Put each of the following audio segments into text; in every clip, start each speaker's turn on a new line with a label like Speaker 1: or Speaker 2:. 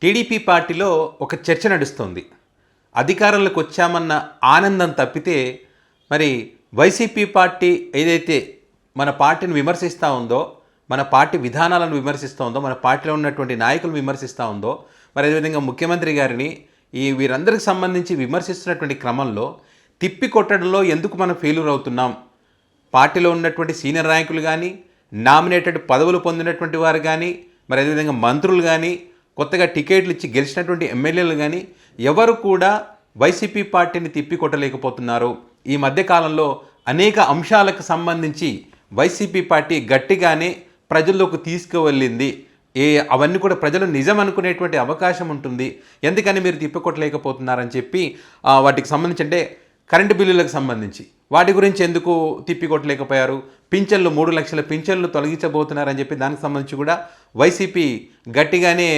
Speaker 1: TDP పార్టీలో ఒక చర్చ నడుస్తుంది. అధికారంలోకి వచ్చామన్న ఆనందం తప్పితే మరి వైసీపీ పార్టీ ఏదైతే మన పార్టీని విమర్శిస్తూ ఉందో, మన పార్టీ విధానాలను విమర్శిస్తూ ఉందో, మన పార్టీలో ఉన్నటువంటి నాయకులను విమర్శిస్తూ ఉందో, మరి అదేవిధంగా ముఖ్యమంత్రి గారిని వీరందరికి సంబంధించి విమర్శిస్తున్నటువంటి క్రమంలో తిప్పి కొట్టడంలో ఎందుకు మనం ఫెయిల్యూర్ అవుతున్నాం? పార్టీలో ఉన్నటువంటి సీనియర్ నాయకులు కానీ, నామినేటెడ్ పదవులు పొందినటువంటి వారు కానీ, మరి అదేవిధంగా మంత్రులు కానీ, కొత్తగా టికెట్లు ఇచ్చి గెలిచినటువంటి ఎమ్మెల్యేలు కానీ ఎవరు కూడా వైసీపీ పార్టీని తిప్పి కొట్టలేకపోతున్నారు. ఈ మధ్యకాలంలో అనేక అంశాలకు సంబంధించి వైసీపీ పార్టీ గట్టిగానే ప్రజల్లోకి తీసుకువెళ్ళింది. అవన్నీ కూడా ప్రజలు నిజం అనుకునేటువంటి అవకాశం ఉంటుంది. ఎందుకని మీరు తిప్పికొట్టలేకపోతున్నారని చెప్పి వాటికి సంబంధించి అంటే కరెంటు బిల్లులకు సంబంధించి వాటి గురించి ఎందుకు తిప్పికొట్టలేకపోయారు? పింఛన్లు 3 లక్షల పింఛన్లు తొలగించబోతున్నారని చెప్పి దానికి సంబంధించి కూడా వైసీపీ గట్టిగానే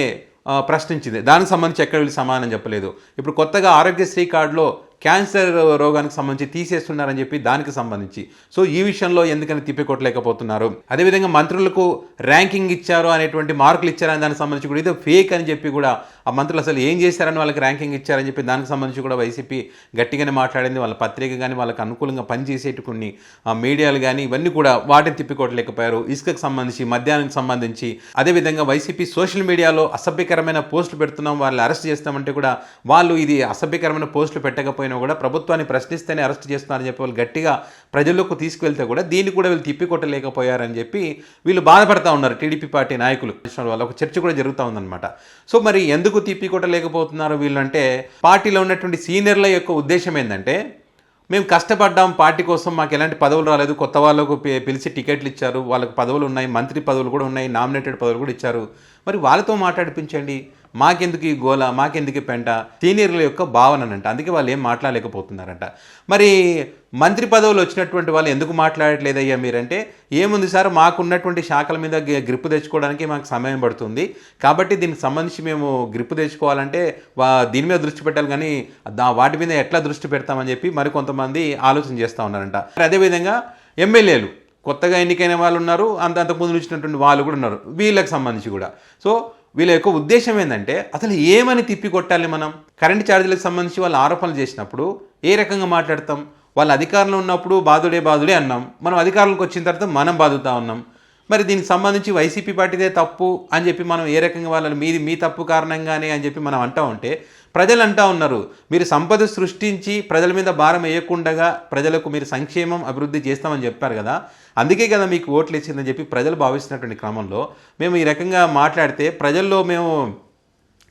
Speaker 1: ప్రశ్నించింది. దానికి సంబంధించి ఎక్కడ వెళ్ళి సమాధానం చెప్పలేదు. ఇప్పుడు కొత్తగా ఆరోగ్యశ్రీ కార్డులో క్యాన్సర్ రోగానికి సంబంధించి తీసేస్తున్నారని చెప్పి దానికి సంబంధించి సో ఈ విషయంలో ఎందుకని తిప్పికొట్టలేకపోతున్నారు? అదేవిధంగా మంత్రులకు ర్యాంకింగ్ ఇచ్చారు అనేటువంటి మార్కులు ఇచ్చారని దానికి సంబంధించి కూడా ఇదో ఫేక్ అని చెప్పి కూడా ఆ మంత్రులు అసలు ఏం చేశారని వాళ్ళకి ర్యాంకింగ్ ఇచ్చారని చెప్పి దానికి సంబంధించి కూడా వైసీపీ గట్టిగానే మాట్లాడింది. వాళ్ళ పత్రిక కానీ వాళ్ళకి అనుకూలంగా పనిచేసేటి కొన్ని మీడియాలు కానీ ఇవన్నీ కూడా వాటిని తిప్పికొట్టలేకపోయారు. ఇసుకకు సంబంధించి, మద్యానికి సంబంధించి, అదేవిధంగా వైసీపీ సోషల్ మీడియాలో అసభ్యకరమైన పోస్టులు పెడుతున్నాం, వాళ్ళని అరెస్ట్ చేస్తామంటే కూడా వాళ్ళు ఇది అసభ్యకరమైన పోస్టులు పెట్టకపోయినా కూడా ప్రభుత్వాన్ని ప్రశ్నిస్తేనే అరెస్ట్ చేస్తున్నారని చెప్పి వాళ్ళు గట్టిగా ప్రజల్లోకి తీసుకువెళ్తే కూడా దీన్ని కూడా వీళ్ళు తిప్పికొట్టలేకపోయారని చెప్పి వీళ్ళు బాధపడతా ఉన్నారు. టీడీపీ పార్టీ నాయకులు వాళ్ళ ఒక చర్చ కూడా జరుగుతూ ఉందన్నమాట. సో మరి ఎందుకు తిప్పికొట్టలేకపోతున్నారు వీళ్ళు అంటే, పార్టీలో ఉన్నటువంటి సీనియర్ల యొక్క ఉద్దేశం ఏంటంటే, మేము కష్టపడ్డాం పార్టీ కోసం, మాకు ఎలాంటి పదవులు రాలేదు, కొత్త వాళ్ళకు పిలిచి టికెట్లు ఇచ్చారు, వాళ్ళకి పదవులు ఉన్నాయి, మంత్రి పదవులు కూడా ఉన్నాయి, నామినేటెడ్ పదవులు కూడా ఇచ్చారు, మరి వాళ్ళతో మాట్లాడిపించండి, మాకెందుకు ఈ గోల, మాకెందుకు పెంట, సీనియర్ల యొక్క భావనంట. అందుకే వాళ్ళు ఏం మాట్లాడలేకపోతున్నారంట. మరి మంత్రి పదవులు వచ్చినటువంటి వాళ్ళు ఎందుకు మాట్లాడట్లేదయ్యా మీరంటే, ఏముంది సార్, మాకున్నటువంటి శాఖల మీద గ్రిప్పు తెచ్చుకోవడానికి మాకు సమయం పడుతుంది, కాబట్టి దీనికి సంబంధించి మేము గ్రిప్పు తెచ్చుకోవాలంటే దీని మీద దృష్టి పెట్టాలి, కానీ వాటి మీద ఎట్లా దృష్టి పెడతామని చెప్పి మరి కొంతమంది ఆలోచన చేస్తూ ఉన్నారంట. అదేవిధంగా ఎమ్మెల్యేలు కొత్తగా ఎన్నికైన వాళ్ళు ఉన్నారు, అంతకుముందు వచ్చినటువంటి వాళ్ళు కూడా ఉన్నారు. వీళ్ళకి సంబంధించి కూడా సో వీళ్ళ యొక్క ఉద్దేశం ఏంటంటే, అసలు ఏమని తిప్పి కొట్టాలి? మనం కరెంటు ఛార్జీలకు సంబంధించి వాళ్ళు ఆరోపణలు చేసినప్పుడు ఏ రకంగా మాట్లాడతాం? వాళ్ళు అధికారంలో ఉన్నప్పుడు బాధుడే అన్నాం, మనం అధికారంలోకి వచ్చిన తర్వాత మనం బాధుతా ఉన్నాం. మరి దీనికి సంబంధించి వైసీపీ పార్టీదే తప్పు అని చెప్పి మనం ఏ రకంగా వాళ్ళని మీ తప్పు కారణంగానే అని చెప్పి మనం అంటూ ఉంటే, ప్రజలు అంటూ ఉన్నారు మీరు సంపద సృష్టించి ప్రజల మీద భారం వేయకుండా ప్రజలకు మీరు సంక్షేమం అభివృద్ధి చేస్తామని చెప్పారు కదా, అందుకే కదా మీకు ఓట్లు ఇచ్చిందని చెప్పి ప్రజలు భావిస్తున్నటువంటి క్రమంలో మేము ఈ రకంగా మాట్లాడితే ప్రజల్లో మేము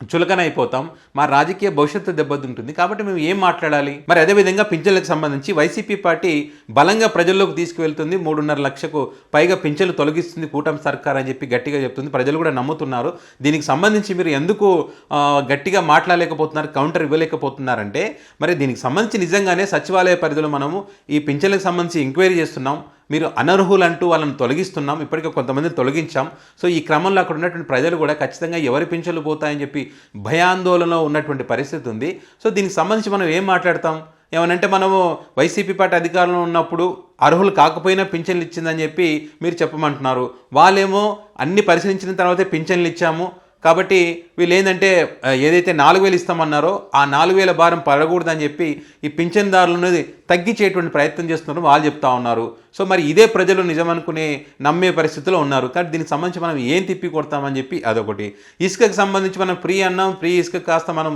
Speaker 1: చులకన అయిపోతాం, మా రాజకీయ భవిష్యత్తు దెబ్బతింటుంది, కాబట్టి మేము ఏం మాట్లాడాలి? మరి అదేవిధంగా పింఛన్లకు సంబంధించి వైసీపీ పార్టీ బలంగా ప్రజల్లోకి తీసుకువెళ్తుంది, 3.5 లక్షకు పైగా పింఛన్లు తొలగిస్తుంది కూటమి సర్కార్ అని చెప్పి గట్టిగా చెప్తుంది, ప్రజలు కూడా నమ్ముతున్నారు. దీనికి సంబంధించి మీరు ఎందుకు గట్టిగా మాట్లాడలేకపోతున్నారు, కౌంటర్ ఇవ్వలేకపోతున్నారంటే, మరి దీనికి సంబంధించి నిజంగానే సచివాలయ పరిధిలో మనము ఈ పింఛన్లకు సంబంధించి ఎంక్వైరీ చేస్తున్నాం, మీరు అనర్హులంటూ వాళ్ళని తొలగిస్తున్నాం, ఇప్పటికే కొంతమందిని తొలగించాం. సో ఈ క్రమంలో అక్కడ ఉన్నటువంటి ప్రజలు కూడా ఖచ్చితంగా ఎవరి పింఛన్లు పోతాయని చెప్పి భయాందోళనలో ఉన్నటువంటి పరిస్థితి ఉంది. సో దీనికి సంబంధించి మనం ఏం మాట్లాడతాం? ఏమనంటే, మనము వైసీపీ పార్టీ అధికారంలో ఉన్నప్పుడు అర్హులు కాకపోయినా పింఛన్లు ఇచ్చిందని చెప్పి మీరు చెప్పమంటున్నారు, వాళ్ళేమో అన్ని పరిశీలించిన తర్వాతే పింఛన్లు ఇచ్చాము, కాబట్టి వీళ్ళు ఏంటంటే ఏదైతే 4,000 ఇస్తామన్నారో ఆ 4,000 భారం పడకూడదని చెప్పి ఈ పింఛన్దారులను తగ్గించేటువంటి ప్రయత్నం చేస్తున్నారు వాళ్ళు చెప్తా ఉన్నారు. సో మరి ఇదే ప్రజలు నిజమనుకునే నమ్మే పరిస్థితిలో ఉన్నారు. కానీ దీనికి సంబంధించి మనం ఏం తిప్పి కొడతామని చెప్పి అదొకటి. ఇసుకకు సంబంధించి మనం ఫ్రీ అన్నాం, ఫ్రీ ఇసుక కాస్త మనం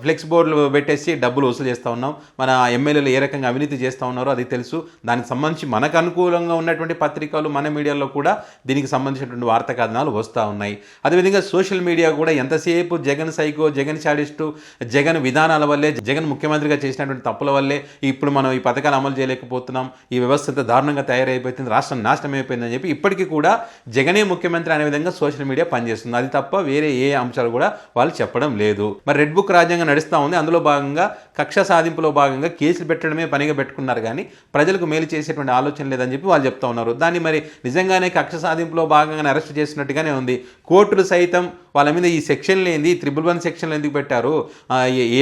Speaker 1: ఫ్లెక్స్ బోర్డులు పెట్టేసి డబ్బులు వసూలు చేస్తూ ఉన్నాం, మన ఎమ్మెల్యేలు ఏ రకంగా అవినీతి చేస్తూ ఉన్నారో అది తెలుసు. దానికి సంబంధించి మనకు అనుకూలంగా ఉన్నటువంటి పత్రికలు, మన మీడియాలో కూడా దీనికి సంబంధించినటువంటి వార్తా కథనాలు వస్తూ ఉన్నాయి. అదేవిధంగా సోషల్ మీడియా కూడా ఎంతసేపు జగన్ సైకో, జగన్ శాడిస్టు, జగన్ విధానాల వల్లే, జగన్ ముఖ్యమంత్రిగా చేసినటువంటి తప్పుల వల్లే ఇప్పుడు మనం ఈ పథకాలు అమలు చేయలేకపోతున్నాం, ఈ వ్యవస్థ దారుణంగా తయారైపోతుంది, రాష్ట్రం నాశనం అయిపోయిందని చెప్పి ఇప్పటికీ కూడా జగనే ముఖ్యమంత్రి అనే విధంగా సోషల్ మీడియా పనిచేస్తుంది. అది తప్ప వేరే ఏ అంశాలు కూడా వాళ్ళు చెప్పడం లేదు. మరి రెడ్ బుక్ రాజ్యాంగం నడుస్తూ ఉంది, అందులో భాగంగా కక్ష సాధింపులో భాగంగా కేసులు పెట్టడమే పనిగా పెట్టుకున్నారు, కానీ ప్రజలకు మేలు చేసేటువంటి ఆలోచన లేదని చెప్పి వాళ్ళు చెప్తా ఉన్నారు. దాన్ని మరి నిజంగానే కక్ష సాధింపులో భాగంగా అరెస్ట్ చేసినట్టుగానే ఉంది. కోర్టులు సైతం వాళ్ళ మీద ఈ సెక్షన్లు ఏంది, 111 సెక్షన్లు ఎందుకు పెట్టారు,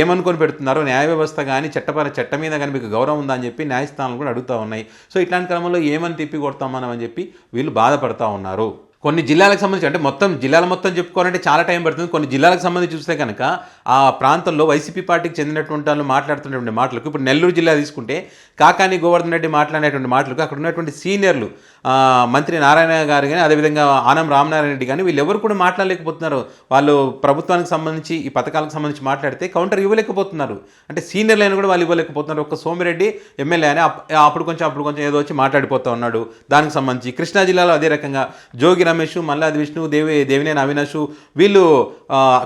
Speaker 1: ఏమనుకొని పెడుతున్నారు, న్యాయ వ్యవస్థ కానీ చట్టం మీద కానీ మీకు గౌరవం ఉందా అని చెప్పి న్యాయస్థానాలు కూడా అడుగుతూ ఉన్నాయి. సో ఇట్లాంటి క్రమంలో ఏమని తిప్పి కొడతాం మనం అని చెప్పి వీళ్ళు బాధపడతా ఉన్నారు. కొన్ని జిల్లాలకు సంబంధించి అంటే మొత్తం జిల్లాల మొత్తం చెప్పుకోవాలంటే చాలా టైం పడుతుంది. కొన్ని జిల్లాలకు సంబంధించి చూస్తే కనుక ఆ ప్రాంతంలో వైసీపీ పార్టీకి చెందినటువంటి వాళ్ళు మాట్లాడుతున్నటువంటి మాటలకు, ఇప్పుడు నెల్లూరు జిల్లా తీసుకుంటే కాకాని గోవర్ధన్ రెడ్డి మాట్లాడేటువంటి మాటలకు అక్కడ ఉన్నటువంటి సీనియర్లు మంత్రి నారాయణ గారు కానీ, అదేవిధంగా ఆనం రామనారాయణ రెడ్డి కానీ వీళ్ళెవరు కూడా మాట్లాడలేకపోతున్నారు. వాళ్ళు ప్రభుత్వానికి సంబంధించి ఈ పథకాలకు సంబంధించి మాట్లాడితే కౌంటర్ ఇవ్వలేకపోతున్నారు. అంటే సీనియర్లు అయినా కూడా వాళ్ళు ఇవ్వలేకపోతున్నారు. ఒక సోమిరెడ్డి ఎమ్మెల్యే అని అప్పుడు కొంచెం ఏదో వచ్చి మాట్లాడిపోతూ ఉన్నాడు. దానికి సంబంధించి కృష్ణా జిల్లాలో అదే రకంగా జోగి రమేష్, మల్లాది విష్ణు, దేవినేని అవినాష్ వీళ్ళు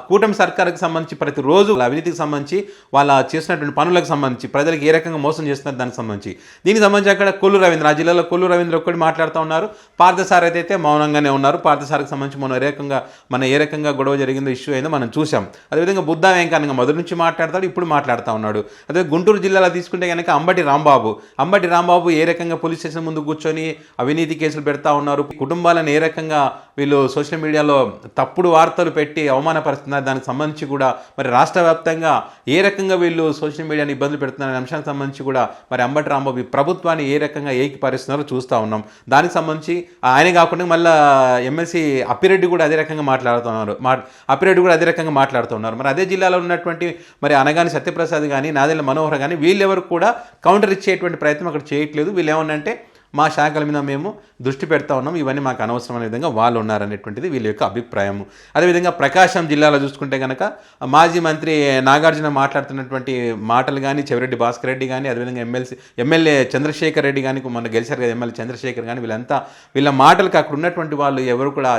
Speaker 1: కూటమి సర్కారుకి సంబంధించి ప్రతిరోజు అవినీతికి సంబంధించి వాళ్ళ చేసినటువంటి పనులకు సంబంధించి ప్రజలకు ఏ రకంగా మోసం చేస్తున్నారు దానికి సంబంధించి దీనికి సంబంధించి అక్కడ కొల్లు రవీంద్ర, ఆ జిల్లాలో కొల్లు రవీంద్ర ఒక్కటి మాట్లాడుతూ ఉన్నారు. పార్థసారథి అయితే మౌనంగానే ఉన్నారు. పార్థసారథికి సంబంధించి ఏ రకంగా గొడవ జరిగిందో ఇష్యూ అయిందో మనం చూసాం. అదేవిధంగా బుద్ధా వెంకన్నగా మొదటి నుంచి మాట్లాడతాడు, ఇప్పుడు మాట్లాడుతూ ఉన్నాడు. అదే గుంటూరు జిల్లాలో తీసుకుంటే కనుక అంబటి రాంబాబు ఏ రకంగా పోలీస్ స్టేషన్ ముందు కూర్చొని అవినీతి కేసులు పెడతా ఉన్నారు, కుటుంబాలను ఏ రకంగా వీళ్ళు సోషల్ మీడియాలో తప్పుడు వార్తలు పెట్టి అవమానపరుస్తున్నారు, దానికి సంబంధించి కూడా మరి రాష్ట్ర వ్యాప్తంగా ఏ రకంగా వీళ్ళు సోషల్ మీడియాని ఇబ్బందులు పెడుతున్నారనే అంశానికి సంబంధించి కూడా మరి అంబటి రాంబాబు ప్రభుత్వాన్ని ఏ రకంగా ఏకీపరుస్తున్నారో చూస్తూ ఉన్నాం. దానికి సంబంధించి ఆయన కాకుండా మళ్ళీ ఎమ్మెల్సీ అప్పిరెడ్డి కూడా అదే రకంగా మాట్లాడుతున్నారు. మరి అదే జిల్లాలో ఉన్నటువంటి మరి అనగాని సత్యప్రసాద్ కానీ, నాదెళ్ల మనోహర్ కానీ వీళ్ళెవరు కూడా కౌంటర్ ఇచ్చేటువంటి ప్రయత్నం అక్కడ చేయట్లేదు. వీళ్ళు ఏమన్నంటే మా శాఖల మీద మేము దృష్టి పెడతా ఉన్నాం, ఇవన్నీ మాకు అనవసరమైన విధంగా వాళ్ళు ఉన్నారనేటువంటిది వీళ్ళ యొక్క అభిప్రాయం. అదేవిధంగా ప్రకాశం జిల్లాలో చూసుకుంటే కనుక మాజీ మంత్రి నాగార్జున మాట్లాడుతున్నటువంటి మాటలు కానీ, చెవిరెడ్డి భాస్కర్ రెడ్డి కానీ, అదేవిధంగా ఎమ్మెల్యే చంద్రశేఖర్ రెడ్డి కానీ, మొన్న గెలిచారు కదా ఎమ్మెల్యే చంద్రశేఖర్ కానీ, వీళ్ళ మాటలకు అక్కడ ఉన్నటువంటి వాళ్ళు ఎవరు కూడా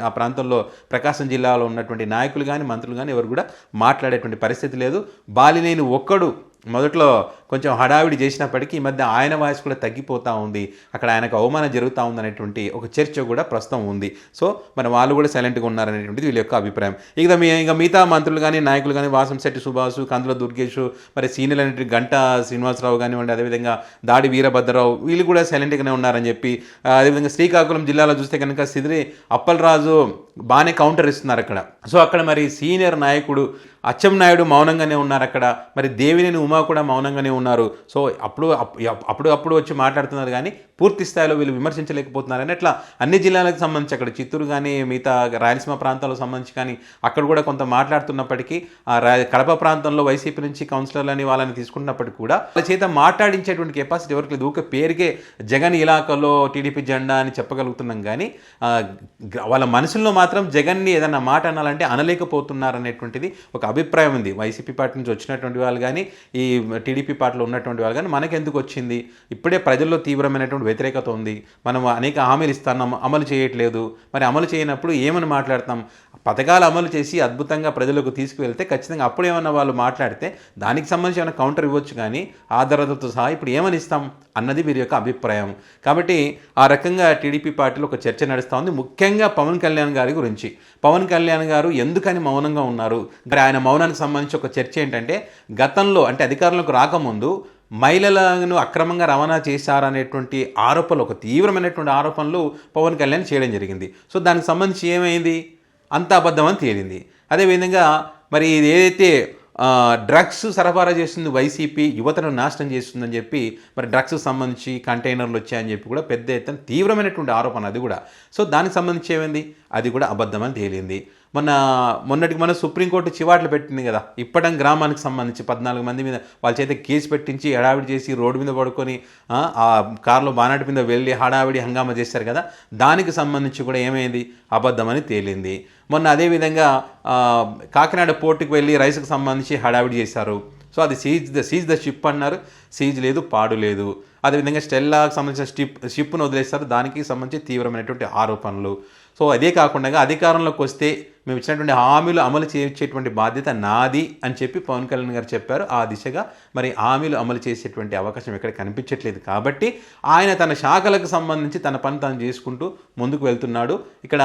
Speaker 1: ఆ ప్రాంతంలో ప్రకాశం జిల్లాలో ఉన్నటువంటి నాయకులు కానీ, మంత్రులు కానీ ఎవరు కూడా మాట్లాడేటువంటి పరిస్థితి లేదు. బాలినేని ఒక్కడు మొదట్లో కొంచెం హడావిడి చేసినప్పటికీ ఈ మధ్య ఆయన వాయిస్ కూడా తగ్గిపోతూ ఉంది, అక్కడ ఆయనకు అవమానం జరుగుతూ ఉందనేటువంటి ఒక చర్చ కూడా ప్రస్తుతం ఉంది. సో మరి వాళ్ళు కూడా సైలెంట్గా ఉన్నారనేటువంటిది వీళ్ళ యొక్క అభిప్రాయం. ఇక మిగతా మంత్రులు కానీ, నాయకులు కానీ, వాసంశెట్టి సుభాష్, కందుల దుర్గేష్, మరి సీనియర్ అనేటువంటి గంటా శ్రీనివాసరావు కానివ్వండి, అదేవిధంగా దాడి వీరభద్రరావు వీళ్ళు కూడా సైలెంట్గానే ఉన్నారని చెప్పి, అదేవిధంగా శ్రీకాకుళం జిల్లాలో చూస్తే కనుక సిదిరి అప్పలరాజు బాగానే కౌంటర్ ఇస్తున్నారు అక్కడ. సో అక్కడ మరి సీనియర్ నాయకుడు అచ్చెన్నాయుడు మౌనంగానే ఉన్నారు అక్కడ. మరి దేవినేని ఉమా కూడా మౌనంగానే ఉన్నారు. సో అప్పుడు వచ్చి మాట్లాడుతున్నారు కానీ పూర్తి స్థాయిలో వీళ్ళు విమర్శించలేకపోతున్నారని అట్లా అన్ని జిల్లాలకు సంబంధించి అక్కడ చిత్తూరు కానీ, మిగతా రాయలసీమ ప్రాంతాలకు సంబంధించి కానీ అక్కడ కూడా కొంత మాట్లాడుతున్నప్పటికీ కడప ప్రాంతంలో వైసీపీ నుంచి కౌన్సిలర్లని వాళ్ళని తీసుకున్నప్పటికీ కూడా వాళ్ళ చేత మాట్లాడించేటువంటి కెపాసిటీ ఎవరికి లేదు. ఊకే పేరుకే జగన్ ఇలాకాలో టీడీపీ జెండా అని చెప్పగలుగుతున్నాం కానీ వాళ్ళ మనసుల్లో మాత్రం జగన్ని ఏదన్నా మాట అనాలంటే అనలేకపోతున్నారనేటువంటిది ఒక అభిప్రాయం ఉంది. వైసీపీ పార్టీ నుంచి వచ్చినటువంటి వాళ్ళు కానీ, ఈ టీడీపీ పార్టీలో ఉన్నటువంటి వాళ్ళు కానీ మనకెందుకు వచ్చింది, ఇప్పుడే ప్రజల్లో తీవ్రమైనటువంటి వ్యతిరేకత ఉంది, మనం అనేక హామీలు ఇస్తున్నాం, అమలు చేయట్లేదు, మరి అమలు చేయనప్పుడు ఏమని మాట్లాడతాం? పథకాలు అమలు చేసి అద్భుతంగా ప్రజలకు తీసుకువెళ్తే ఖచ్చితంగా అప్పుడు ఏమన్నా వాళ్ళు మాట్లాడితే దానికి సంబంధించి ఏమైనా కౌంటర్ ఇవ్వచ్చు కానీ ఆధారాలతో సహా ఇప్పుడు ఏమని ఇస్తాం అన్నది వీరి యొక్క అభిప్రాయం. కాబట్టి ఆ రకంగా టీడీపీ పార్టీలో ఒక చర్చ నడుస్తూ ఉంది, ముఖ్యంగా పవన్ కళ్యాణ్ గారి గురించి. పవన్ కళ్యాణ్ గారు ఎందుకని మౌనంగా ఉన్నారు? మరి ఆయన మౌనానికి సంబంధించి ఒక చర్చ ఏంటంటే, గతంలో అంటే అధికారంలోకి రాకముందు మహిళలను అక్రమంగా రవాణా చేశారనేటువంటి ఆరోపణలు, ఒక తీవ్రమైనటువంటి ఆరోపణలు పవన్ కళ్యాణ్ చేయడం జరిగింది. సో దానికి సంబంధించి ఏమైంది? అంత అబద్ధం అని తేలింది. అదేవిధంగా మరి ఇది ఏదైతే డ్రగ్స్ సరఫరా చేస్తుంది వైసీపీ, యువతను నాశనం చేస్తుందని చెప్పి మరి డ్రగ్స్ సంబంధించి కంటైనర్లు వచ్చాయని చెప్పి కూడా పెద్ద ఎత్తున తీవ్రమైనటువంటి ఆరోపణ అది కూడా. సో దానికి సంబంధించి ఏమైంది? అది కూడా అబద్ధం అని తేలింది. మొన్నటికి మన సుప్రీంకోర్టు చివాట్లు పెట్టింది కదా, ఇప్పటం గ్రామానికి సంబంధించి 14 మంది మీద వాళ్ళ చేత కేసు పెట్టించి హడావిడి చేసి రోడ్డు మీద పడుకొని ఆ కారులో బానాటి మీద వెళ్ళి హడావిడి హంగామా చేశారు కదా, దానికి సంబంధించి కూడా ఏమైంది? అబద్ధమని తేలింది. మొన్న అదేవిధంగా కాకినాడ పోర్టుకు వెళ్ళి రైస్కి సంబంధించి హడావిడి చేశారు. సో అది సీజ్ ద షిప్ అన్నారు, సీజ్ లేదు, పాడు లేదు. అదేవిధంగా స్టెల్లాకు సంబంధించిన షిప్ను వదిలేస్తారు, దానికి సంబంధించి తీవ్రమైనటువంటి ఆరోపణలు. సో అదే కాకుండా అధికారంలోకి వస్తే మేము ఇచ్చినటువంటి హామీలు అమలు చేసేటువంటి బాధ్యత నాది అని చెప్పి పవన్ కళ్యాణ్ గారు చెప్పారు. ఆ దిశగా మరి హామీలు అమలు చేసేటువంటి అవకాశం ఎక్కడ కనిపించట్లేదు. కాబట్టి ఆయన తన శాఖలకు సంబంధించి తన పని తాను చేసుకుంటూ ముందుకు వెళ్తున్నాడు. ఇక్కడ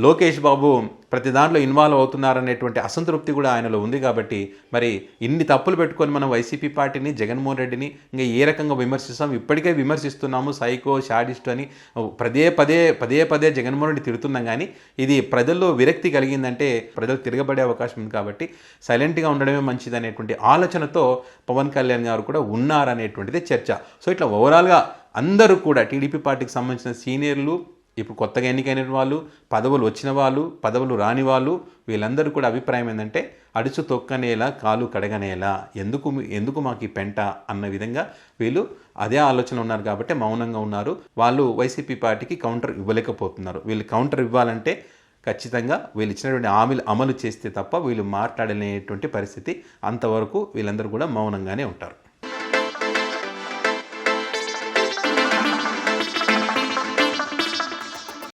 Speaker 1: లోకేష్ బాబు ప్రతి దాంట్లో ఇన్వాల్వ్ అవుతున్నారనేటువంటి అసంతృప్తి కూడా ఆయనలో ఉంది. కాబట్టి మరి ఇన్ని తప్పులు పెట్టుకొని మనం వైసీపీ పార్టీని, జగన్మోహన్ రెడ్డిని ఇంకా ఏ రకంగా విమర్శిస్తాం? ఇప్పటికే విమర్శిస్తున్నాము, సైకో, షాడిస్ట్ అని పదే పదే జగన్మోహన్ రెడ్డి తిడుతున్నాం. కానీ ఇది ప్రజల్లో విరక్తి కలిగిందంటే ప్రజలు తిరగబడే అవకాశం ఉంది. కాబట్టి సైలెంట్గా ఉండడమే మంచిది అనేటువంటి ఆలోచనతో పవన్ కళ్యాణ్ గారు కూడా ఉన్నారనేటువంటిది చర్చ. సో ఇట్లా ఓవరాల్గా అందరూ కూడా టీడీపీ పార్టీకి సంబంధించిన సీనియర్లు, ఇప్పుడు కొత్తగా ఎన్నికైన వాళ్ళు, పదవులు వచ్చిన వాళ్ళు, పదవులు రాని వాళ్ళు, వీళ్ళందరూ కూడా అభిప్రాయం ఏంటంటే అడుచు తొక్కనేలా కాలు కడగనేలా, ఎందుకు మాకు ఈ పెంట అన్న విధంగా వీళ్ళు అదే ఆలోచన ఉన్నారు కాబట్టి మౌనంగా ఉన్నారు. వాళ్ళు వైసీపీ పార్టీకి కౌంటర్ ఇవ్వలేకపోతున్నారు. వీళ్ళు కౌంటర్ ఇవ్వాలంటే ఖచ్చితంగా వీళ్ళు ఇచ్చినటువంటి హామీలు అమలు చేస్తే తప్ప వీళ్ళు మాట్లాడలేనటువంటి పరిస్థితి. అంతవరకు వీళ్ళందరూ కూడా మౌనంగానే ఉంటారు.